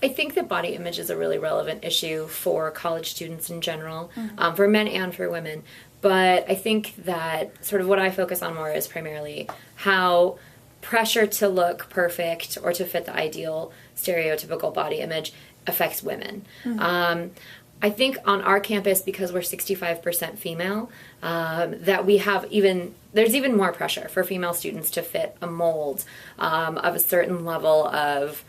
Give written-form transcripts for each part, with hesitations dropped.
I think that body image is a really relevant issue for college students in general, for men and for women. But I think that sort of what I focus on more is primarily how pressure to look perfect or to fit the ideal stereotypical body image affects women. I think on our campus, because we're 65% female, that we have there's even more pressure for female students to fit a mold of a certain level of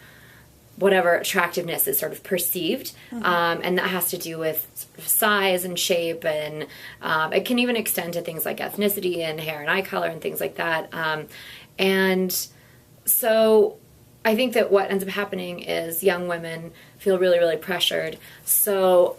whatever attractiveness is sort of perceived. And that has to do with size and shape, and it can even extend to things like ethnicity and hair and eye color and things like that. And so I think that what ends up happening is young women feel really, really pressured. So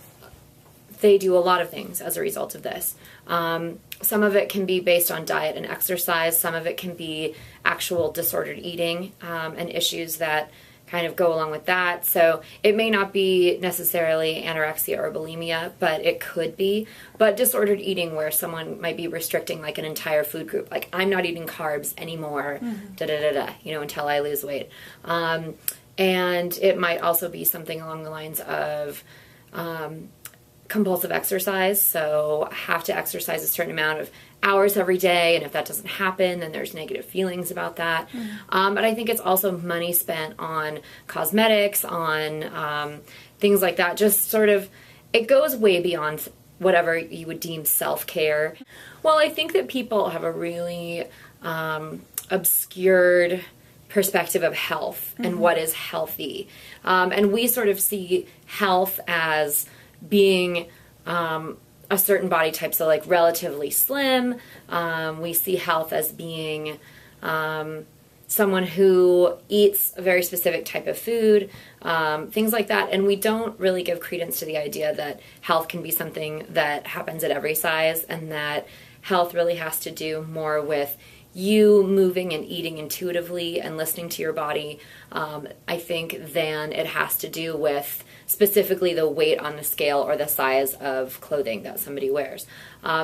they do a lot of things as a result of this. Some of it can be based on diet and exercise. Some of it can be actual disordered eating and issues that kind of go along with that. So it may not be necessarily anorexia or bulimia, but it could be. But disordered eating, where someone might be restricting like an entire food group, like I'm not eating carbs anymore, until I lose weight. And it might also be something along the lines of compulsive exercise. So have to exercise a certain amount of hours every day, and if that doesn't happen, then there's negative feelings about that. But I think it's also money spent on cosmetics, on things like that. Just sort of, it goes way beyond whatever you would deem self-care. Well, I think that people have a really obscured perspective of health and what is healthy. And we sort of see health as being a certain body type, so like relatively slim. We see health as being someone who eats a very specific type of food, things like that. And we don't really give credence to the idea that health can be something that happens at every size, and that health really has to do more with you moving and eating intuitively and listening to your body, I think, than it has to do with specifically the weight on the scale or the size of clothing that somebody wears.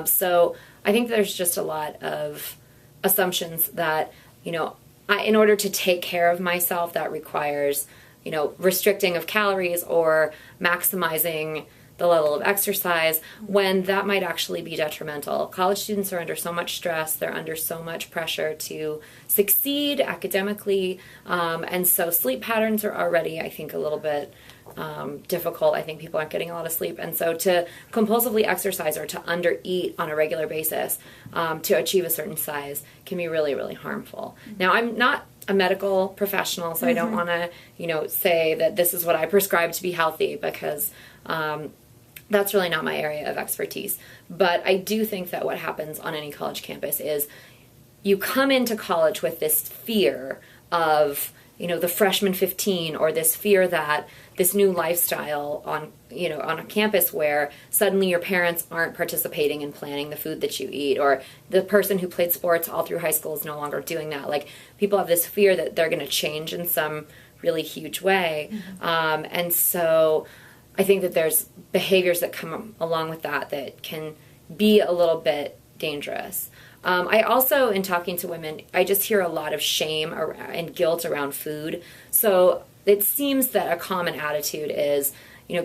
So I think there's just a lot of assumptions that, in order to take care of myself, that requires, restricting of calories or maximizing the level of exercise, when that might actually be detrimental. College students are under so much stress, they're under so much pressure to succeed academically, and so sleep patterns are already, I think, a little bit difficult. I think people aren't getting a lot of sleep, and so to compulsively exercise or to undereat on a regular basis to achieve a certain size can be really, really harmful. Now, I'm not a medical professional, so I don't want to, say that this is what I prescribe to be healthy, because that's really not my area of expertise. But I do think that what happens on any college campus is you come into college with this fear of, the freshman 15, or this fear that this new lifestyle on a campus where suddenly your parents aren't participating in planning the food that you eat, or the person who played sports all through high school is no longer doing that. Like, people have this fear that they're going to change in some really huge way. And so I think that there's behaviors that come along with that can be a little bit dangerous. I also, in talking to women, I just hear a lot of shame and guilt around food. So it seems that a common attitude is,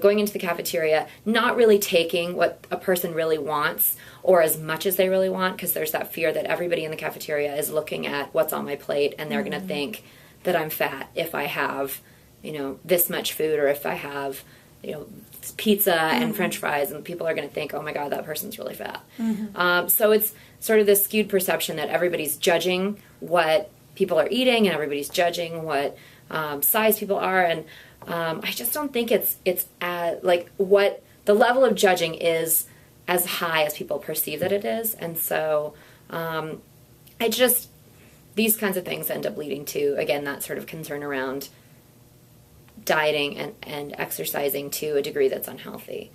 going into the cafeteria, not really taking what a person really wants or as much as they really want, because there's that fear that everybody in the cafeteria is looking at what's on my plate, and they're going to think that I'm fat if I have, this much food, or if I have, pizza and french fries, and people are going to think, oh my God, that person's really fat. So it's sort of this skewed perception that everybody's judging what people are eating, and everybody's judging what size people are. And I just don't think it's what the level of judging is as high as people perceive that it is. And so these kinds of things end up leading to, again, that sort of concern around dieting and exercising to a degree that's unhealthy.